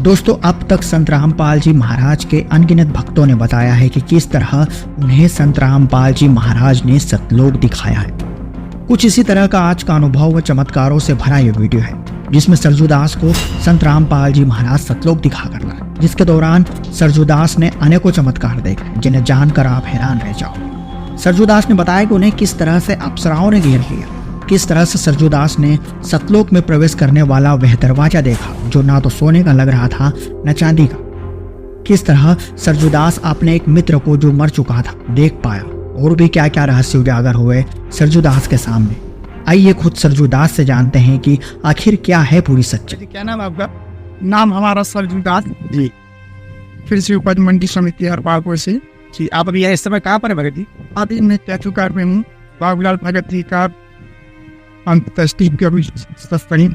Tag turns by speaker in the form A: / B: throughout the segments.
A: दोस्तों, अब तक संत रामपाल जी महाराज के अनगिनत भक्तों ने बताया है कि किस तरह उन्हें संत रामपाल जी महाराज ने सतलोक दिखाया है। कुछ इसी तरह का आज का अनुभव व चमत्कारों से भरा ये वीडियो है, जिसमें सरजूदास को संत रामपाल जी महाराज सतलोक दिखा कर लाए, जिसके दौरान सरजूदास ने अनेकों चमत्कार देखे जिन्हें जानकर आप हैरान रह जाओ। सरजूदास ने बताया कि उन्हें किस तरह से अप्सराओं ने घेर लिया, किस तरह से सरजूदास ने सतलोक में प्रवेश करने वाला वह दरवाजा देखा जो ना तो सोने का लग रहा था न चांदी का। किस तरह सरजूदास अपने एक मित्र को जो मर चुका था देख पाया, और भी क्या क्या रहस्य उजागर हुए सरजूदास के सामने। आइए खुद सरजूदास से जानते हैं कि आखिर क्या है पूरी सच्चाई।
B: क्या नाम आपका? नाम हमारा सरजूदास जी, फिर से उपज मंडी समिति हरपालपुर से जी। आप अभी इस समय कहाँ पर है भगत जी? अभी मैं चैचुकार में हूँ। बाबूलाल भगत जी का अंत्येष्टि सत्संग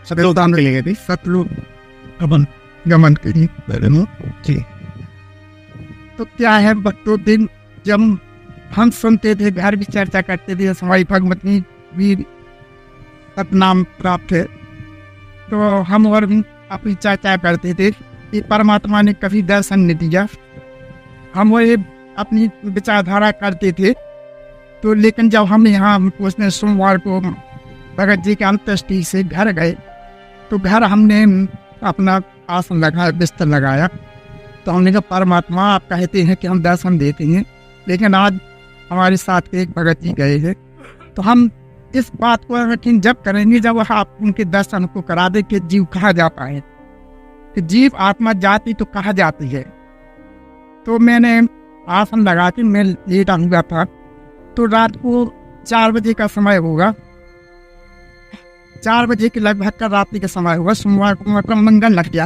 B: सतलोक धाम ले गए थे, सतलोक गमन के लिए जी। तो क्या है, बच्चों दिन जब हम सुनते थे, घर भी चर्चा करते थे, हमारी भगवती भी सतनाम प्राप्त है, तो हम और भी अपनी चर्चा करते थे कि परमात्मा ने कभी दर्शन नहीं दिया। हम वो अपनी विचारधारा करते थे। तो लेकिन जब हम यहाँ उसने सोमवार को भगत जी के अंत्येष्टि से घर गए, तो घर हमने अपना आसन लगाया, बिस्तर लगाया, तो हमने कहा परमात्मा आप कहते हैं कि हम दर्शन देते हैं, लेकिन आज हमारे साथ एक भगत जी गए हैं, तो हम इस बात को यकीन जब करेंगे जब आप उनके दर्शन को करा दे कि जीव कहाँ जाता है, कि जीव आत्मा जाती तो कहाँ जाती है। तो मैंने आसन लगा के मैं लेटा हुआ था, तो रात को 4 बजे का समय होगा, 4 बजे के लगभग का रात्रि का समय होगा, सोमवार को मतलब मंगल लग गया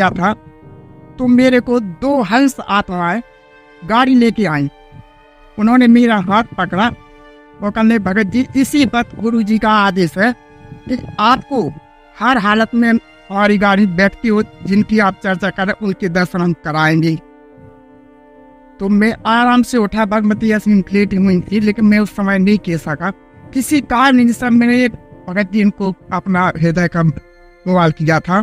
B: था। तो मेरे को 2 हंस आत्माएं गाड़ी लेके आई। उन्होंने मेरा हाथ पकड़ा और कहने भगत जी इसी वक्त गुरु जी का आदेश है कि आपको हर हालत में हमारी गाड़ी बैठती हो जिनकी आप चर्चा करें उनके दर्शन हम कराएंगे। तो मैं आराम से उठा, भगवती ऐसी लेटी हुई थी, लेकिन मैं उस समय नहीं कह सका किसी कारण सब मैंने भगत जी इनको अपना हृदय का मोबाइल किया था।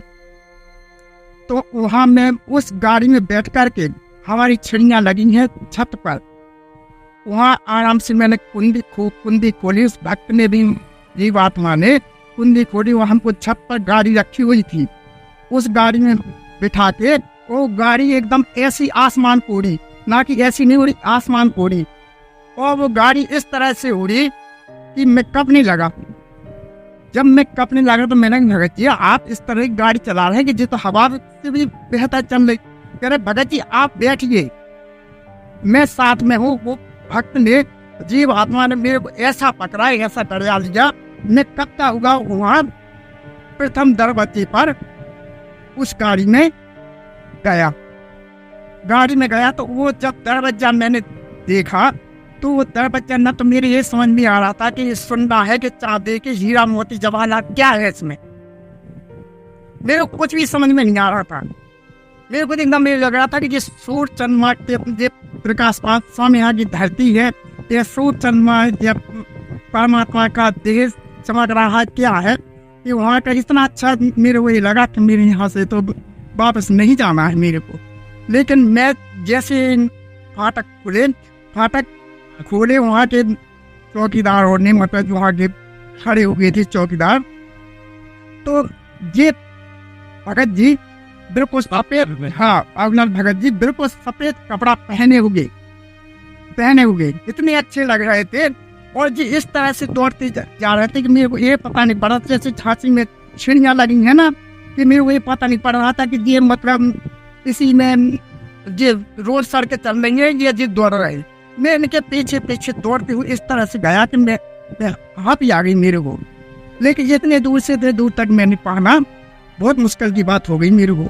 B: तो वहाँ मैं उस गाड़ी में बैठ कर के, हमारी छिड़ियाँ लगी हैं छत पर, वहाँ आराम से मैंने कुंडी खोली। उस भक्त ने भी, जीव आत्मा ने कुंडी खोली, वहाँ हमको छत पर गाड़ी रखी हुई थी, उस गाड़ी में बिठा के वो गाड़ी एकदम ऐसी आसमान को उड़ी, ना कि ऐसी नहीं उड़ी, आसमान को उड़ी, और वो गाड़ी इस तरह से उड़ी कि मैं कपने लगा। जब मैं कपने लगा तो मैंने भगत जी आप इस तरह की गाड़ी चला रहे हैं कि जो तो हवा से भी बेहतर चल रही। कह रहे भगत जी आप बैठिए, मैं साथ में हूँ। वो भक्त ने, जीव आत्मा ने मेरे को ऐसा पकड़ा, ऐसा डरा लिया, मैं कपता हुआ वहाँ प्रथम दरवाजे पर उस गाड़ी में गया। तो वो जब दरवाजा मैंने देखा तो वो दरवाजा न तो मेरे ये समझ में आ रहा था कि सुनना है कि चांदी के हीरा मोती जवाहरात क्या है इसमें, मेरे को कुछ भी समझ में नहीं आ रहा था। मेरे को एकदम मेरे लग रहा था कि ये सूर्य चंद्रमा के प्रकाशमान स्वामी यहाँ की धरती है, ये सूर्य चंद्रमा या परमात्मा का देश चमक रहा है, क्या है ये वहाँ का। इतना अच्छा मेरे को ये लगा कि मेरे यहाँ से तो वापस नहीं जाना है मेरे को। लेकिन मैं जैसे फाटक खोले, वहाँ के चौकीदार होने, मतलब वहाँ के खड़े हो गए थे चौकीदार, तो ये भगत जी बिल्कुल सफेद, अवलाल भगत जी बिल्कुल सफेद कपड़ा पहने हुए इतने अच्छे लग रहे थे, और जी इस तरह से दौड़ते जा रहे थे कि मेरे को ये पता नहीं पड़ा, जैसे झांसी में छिड़ियाँ लगी है ना, कि मेरे को ये पता नहीं पड़ रहा था कि ये मतलब इसी में ये रोड सड़ के चल रही है, ये जी दौड़ रहे। मैं इनके पीछे दौड़ती हुई इस तरह से गया कि मैं हाथ ही आ गई मेरे को, लेकिन जितने दूर से इतने दूर तक मैंने पाना बहुत मुश्किल की बात हो गई मेरे को।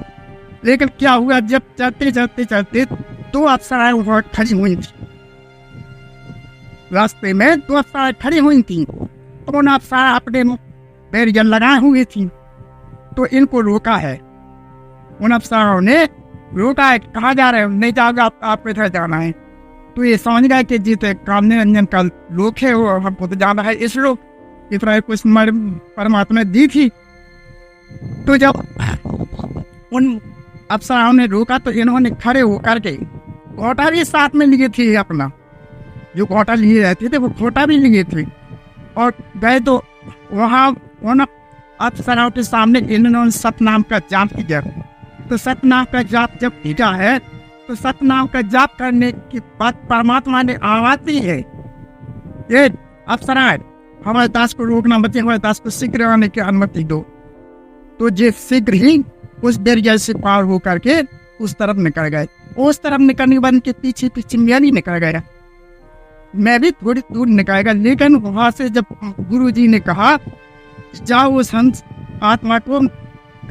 B: लेकिन क्या हुआ, जब चलते 2 अप्सराएं वहाँ खड़ी हुई थी रास्ते में, 2 अप्सराएं खड़ी हुई थी, तो उन अप्सराएं अपने बैरियर लगाए हुए थी, तो इनको रोका है, उन अप्सराओं ने रोका है, कहाँ जा रहे हो, नहीं जाओगे आप इधर जाना है। तो ये समझ गए कि जीते कामने रंजन का लोक है, वो हमको तो जाना है इस लोक, इतना कुछ परमात्मा ने दी थी। तो जब उन अफसराओं ने रोका तो इन्होंने खड़े होकर के घोटा भी साथ में लिए थे, अपना जो घोटा लिए रहते थे वो घोटा भी लिए थे, और गए तो वहाँ उन अफसराओं के सामने इन्होंने सतनाम का जाप किया। तो सतनाम का जाप जब किया है तो सतनाम का जाप करने की बात परमात्मा ने आवाज दी है, ये अफसराए हमारे दास को रोकना मत, हमारे दास को शीघ्र आने की अनुमति दो। तो ये शीघ्र ही उस दरिया से पार हो करके उस तरफ निकल गए। उस तरफ निकलने के बाद के पीछे पीछे मैं भी निकल गया, मैं भी थोड़ी दूर निकल गया। लेकिन वहां से जब गुरुजी ने कहा जाओ उस हंस आत्मा को,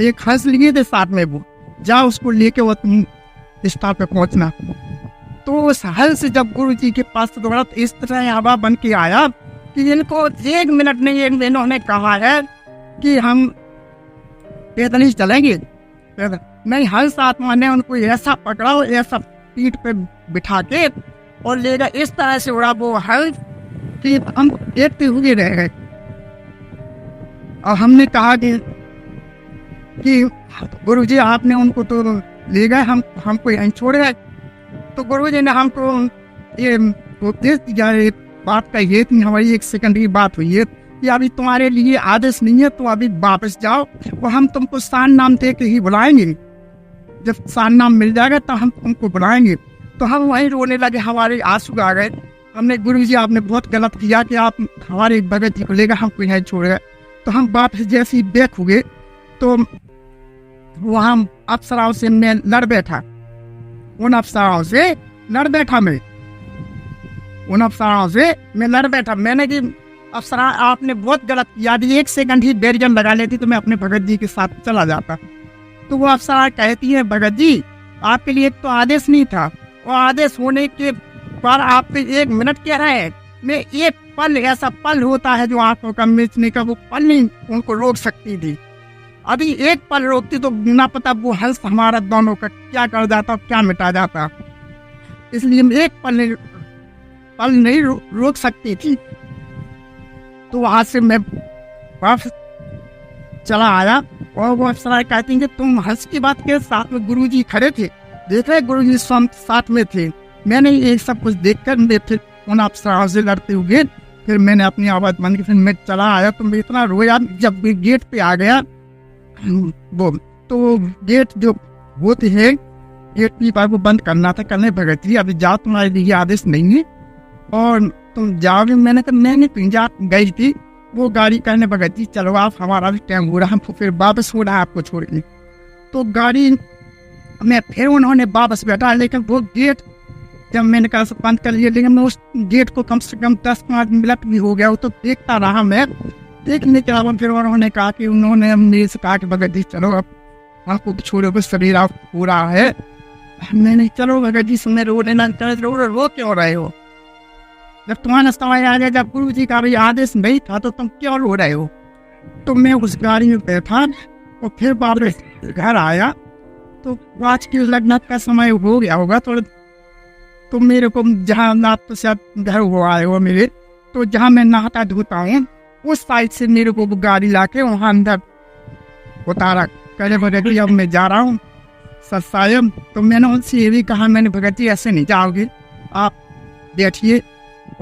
B: एक हंस लिए थे साथ में, वो जाओ उसको लेके वो तुम स्थान पे पहुंचना। तो उस हंस जब गुरुजी के पास दौड़ा तो इस तरह हवा बन के आया कि इनको 1 मिनट नहीं, इन्होंने कहा है कि हम पैदल ही चलेंगे। नहीं, हंस आत्मा ने उनको ऐसा पकड़ा और ऐसा पीठ पे बिठा के और ले गया, इस तरह से उड़ा वो हंस कि हम देखते हुए रह गए। और हमने कहा कि गुरुजी आपने उनको तो ले गए, हमको यहीं छोड़ गए। तो गुरुजी ने हमको ये उपदेश दिया, ये बात कही थी, हमारी 1 सेकंड की बात हुई है कि अभी तुम्हारे लिए आदेश नहीं है, तो अभी वापस जाओ और हम तुमको सान नाम दे के ही बुलाएंगे। जब सान नाम मिल जाएगा तो हम तुमको बुलाएंगे। तो हम वहीं रोने लगे, हमारे आंसू आ गए। हमने गुरुजी आपने बहुत गलत किया कि आप हमारे भगत जी को लेकर हमको यहीं छोड़ गए। तो हम वापस जैसे ही बैक हुए तो वहाँ अफसराओं से मैं लड़ बैठा, उन अफसराओं से लड़ बैठा मैं लड़ बैठा। मैंने कि अफसरा आपने बहुत गलत किया, यदि 1 सेकंड ही बैरियर लगा लेती तो मैं अपने भगत जी के साथ चला जाता। तो वो अफसरा कहती है भगत जी आपके लिए तो आदेश नहीं था, और आदेश होने के बाद आप 1 मिनट कह रहे हैं। मैं एक पल, ऐसा पल होता है जो आंखों का मिचने का, वो पल नहीं उनको रोक सकती थी। अभी 1 पल रोकती तो ना पता वो हंस हमारा दोनों का क्या कर जाता, क्या मिटा जाता। इसलिए 1 पल नहीं रोक सकती थी। तो वहां से मैं वापस चला आया और वो अफसरा कहती कि तुम हंस की बात के साथ में गुरुजी खड़े थे, देख रहे गुरुजी साथ में थे। मैंने ये सब कुछ देखकर मैं फिर उन अफसराओं से लड़ते हुए फिर मैंने अपनी आवाज बंद की, फिर मैं चला आया। तो मैं इतना रोया, जब गेट पे आ गया वो तो गेट जो होते हैं गेट की बात वो बंद करना था, करने भगत जी अभी जाओ, तुम्हारे लिए आदेश नहीं है और तुम जाओगे। मैंने कहा नहीं पिंजा गई थी वो गाड़ी, कहने भगत जी चलो आप, हमारा भी टाइम हो रहा, हमको फिर वापस हो रहा है आपको छोड़ के। तो गाड़ी में फिर उन्होंने वापस बैठा, लेकिन वो गेट जब मैंने कहा बंद कर लिया, लेकिन मैं उस गेट को कम से कम 10-5 मिनट भी हो गया वो तो देखता रहा। मैं देखने के बाद फिर उन्होंने कहा कि उन्होंने मेरे से कहा कि भगत जी चलो अब आपको छोड़ो, बस शरीर आप हो रहा है। मैंने चलो भगत जी सुने रोने ना रो क्यों रहे हो, जब तुम्हारा समय आ गया, जब गुरु जी का भी आदेश नहीं था तो तुम क्यों रो रहे हो। तो मैं उस गाड़ी में बैठा और फिर बाद में घर आया तो आज की लगना का समय हो गया होगा थोड़ा। तो मेरे को जहाँ आप तो शायद घर हो आए हो मेरे, तो जहाँ मैं नहाता धोता हूँ उस साइड से मेरे को गाड़ी लाके वहाँ अंदर उतारा। कहे भगत जी अब मैं जा रहा हूँ सत्सायम। तो मैंने उनसे ये भी कहा, मैंने भगत जी ऐसे नहीं जाओगे, आप बैठिए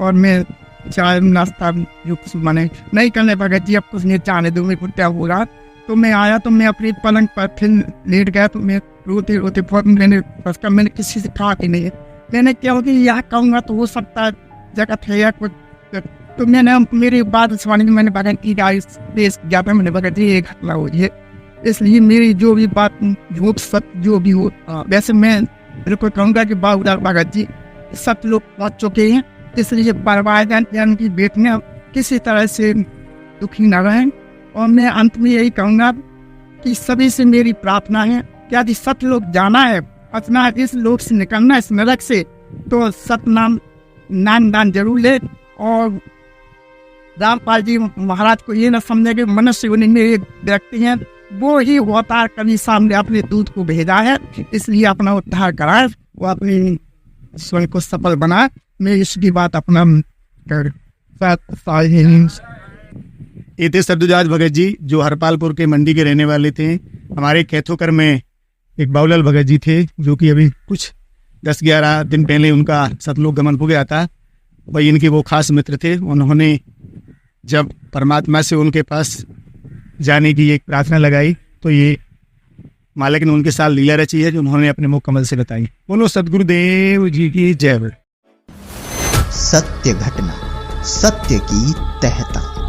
B: और मैं चाय नाश्ता जो कुछ बने नहीं करने। भगत जी अब कुछ नहीं जाने दो, मेरे को क्या हो रहा। तो मैं आया तो मैं अपनी पलंग पर फिर लेट गया। तो मैं रोते रोते बहुत मैंने किसी से कहा कि नहीं, मैंने क्या हो कि यह कहूँगा तो हो सकता है जगह है या कुछ। तो मैंने मेरी बात सुनाने में मैंने भगत जी का देश गया था, मैंने भगत जी ये घटना हो है, इसलिए मेरी जो भी बात झूठ सत्य जो भी हो, वैसे मैं बिल्कुल कहूँगा कि बाबूलाल भगत जी सब लोग पहुँच चुके हैं, इसलिए परवायन की बेटियाँ किसी तरह से दुखी न रहें। और मैं अंत में यही कहूँगा कि सभी से मेरी प्रार्थना है कि यदि सत्य लोग जाना है, अपना इस लोक से निकलना इस नरक से, तो सतनाम नाम दान जरूर ले। और रामपाल जी महाराज को ये न समझे कि मनुष्य उन्हीं एक व्यक्ति हैं, वो ही अवतार कभी सामने अपने दूत को भेजा है, इसलिए अपना उद्धार कराए, वो अपनी स्वयं को सफल बनाए। मैं इसकी बात अपना
C: ये थे सरदुजाज भगत जी जो हरपालपुर के मंडी के रहने वाले थे। हमारे कैथोकर में एक बाबूलाल भगत जी थे, जो कि अभी कुछ 10-11 दिन पहले उनका सतलोक गमन हो गया था। वही इनके वो खास मित्र थे। उन्होंने जब परमात्मा से उनके पास जाने की एक प्रार्थना लगाई तो ये मालिक ने उनके साथ लीला रची है, जो उन्होंने अपने मुख कमल से बताई। बोलो सदगुरुदेव जी की जय।
D: सत्य घटना, सत्य की तहता।